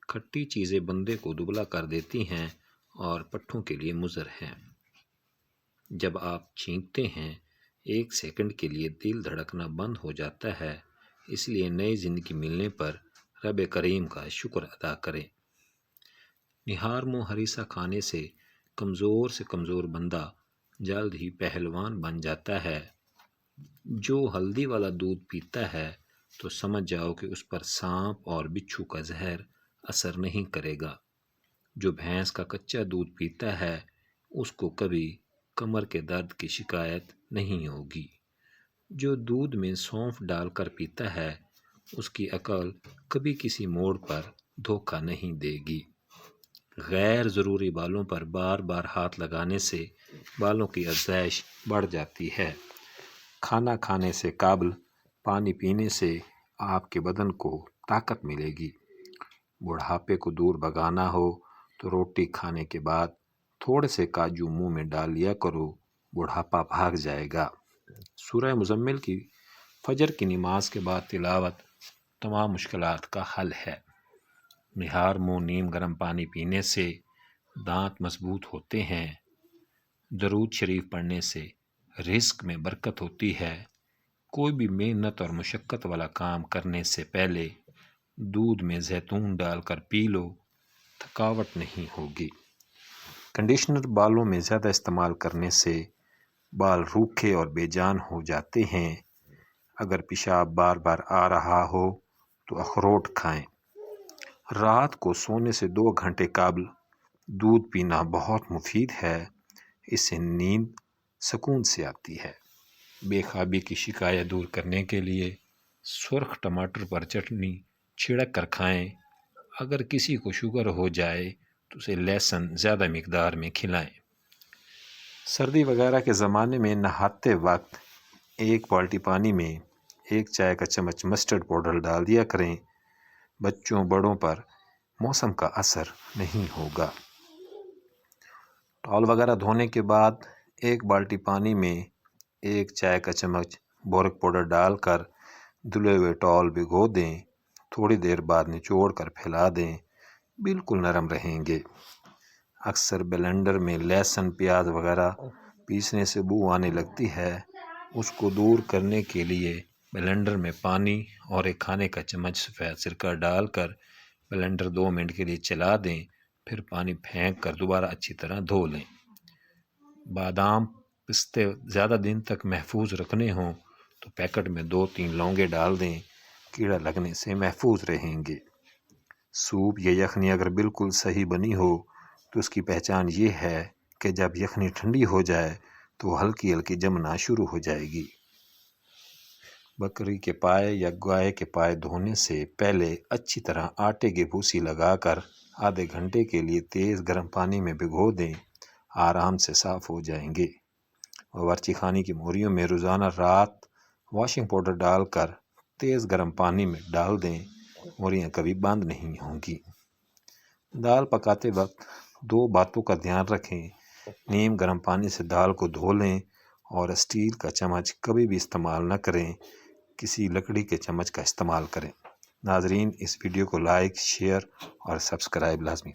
کھٹی چیزیں بندے کو دبلا کر دیتی ہیں اور پٹھوں کے لیے مضر ہیں۔ جب آپ چھینکتے ہیں 1 سیکنڈ کے لیے دل دھڑکنا بند ہو جاتا ہے، اس لیے نئی زندگی ملنے پر رب کریم کا شکر ادا کریں۔ نہار منہ ہریسہ کھانے سے کمزور بندہ جلد ہی پہلوان بن جاتا ہے۔ جو ہلدی والا دودھ پیتا ہے تو سمجھ جاؤ کہ اس پر سانپ اور بچھو کا زہر اثر نہیں کرے گا۔ جو بھینس کا کچا دودھ پیتا ہے اس کو کبھی کمر کے درد کی شکایت نہیں ہوگی۔ جو دودھ میں سونف ڈال کر پیتا ہے اس کی عقل کبھی کسی موڑ پر دھوکہ نہیں دے گی۔ غیر ضروری بالوں پر بار بار ہاتھ لگانے سے بالوں کی افزائش بڑھ جاتی ہے۔ کھانا کھانے سے قبل پانی پینے سے آپ کے بدن کو طاقت ملے گی۔ بڑھاپے کو دور بھگانا ہو تو روٹی کھانے کے بعد تھوڑے سے کاجو منہ میں ڈال لیا کرو، بڑھاپا بھاگ جائے گا۔ سورہ مزمل کی فجر کی نماز کے بعد تلاوت تمام مشکلات کا حل ہے۔ نہار منہ نیم گرم پانی پینے سے دانت مضبوط ہوتے ہیں۔ درود شریف پڑھنے سے رزق میں برکت ہوتی ہے۔ کوئی بھی محنت اور مشقت والا کام کرنے سے پہلے دودھ میں زیتون ڈال کر پی لو، تھکاوٹ نہیں ہوگی۔ کنڈیشنر بالوں میں زیادہ استعمال کرنے سے بال روکھے اور بے جان ہو جاتے ہیں۔ اگر پیشاب بار بار آ رہا ہو تو اخروٹ کھائیں۔ رات کو سونے سے 2 گھنٹے قبل دودھ پینا بہت مفید ہے، اس سے نیند سکون سے آتی ہے۔ بے خوابی کی شکایت دور کرنے کے لیے سرخ ٹماٹر پر چٹنی چھڑک کر کھائیں۔ اگر کسی کو شوگر ہو جائے تو اسے لہسن زیادہ مقدار میں کھلائیں۔ سردی وغیرہ کے زمانے میں نہاتے وقت 1 بالٹی پانی میں 1 چائے کا چمچ مسٹرڈ پاؤڈر ڈال دیا کریں۔ بچوں بڑوں پر موسم کا اثر نہیں ہوگا۔ ٹال وغیرہ دھونے کے بعد 1 بالٹی پانی میں 1 چائے کا چمچ بورک پاؤڈر ڈال کر دھلے ہوئے ٹال بھگو دیں۔ تھوڑی دیر بعد نچوڑ کر پھیلا دیں، بالکل نرم رہیں گے۔ اکثر بلینڈر میں لہسن پیاز وغیرہ پیسنے سے بو آنے لگتی ہے، اس کو دور کرنے کے لیے بلینڈر میں پانی اور 1 کھانے کا چمچ سفید سرکہ ڈال کر بلینڈر 2 منٹ کے لیے چلا دیں، پھر پانی پھینک کر دوبارہ اچھی طرح دھو لیں۔ بادام پستے زیادہ دن تک محفوظ رکھنے ہوں تو پیکٹ میں 2-3 لونگیں ڈال دیں، کیڑا لگنے سے محفوظ رہیں گے۔ سوپ یا یخنی اگر بالکل صحیح بنی ہو تو اس کی پہچان یہ ہے کہ جب یخنی ٹھنڈی ہو جائے تو ہلکی ہلکی جمنا شروع ہو جائے گی۔ بکری کے پائے یا گائے کے پائے دھونے سے پہلے اچھی طرح آٹے کی بھوسی لگا کر آدھے گھنٹے کے لیے تیز گرم پانی میں بھگو دیں، آرام سے صاف ہو جائیں گے۔ باورچی خانے کی موریوں میں روزانہ رات واشنگ پاؤڈر ڈال کر تیز گرم پانی میں ڈال دیں، موریاں کبھی بند نہیں ہوں گی۔ دال پکاتے وقت 2 باتوں کا دھیان رکھیں۔ نیم گرم پانی سے دال کو دھو لیں اور اسٹیل کا چمچ کبھی بھی استعمال نہ کریں، کسی لکڑی کے چمچ کا استعمال کریں۔ ناظرین، اس ویڈیو کو لائک، شیئر اور سبسکرائب لازمی کریں۔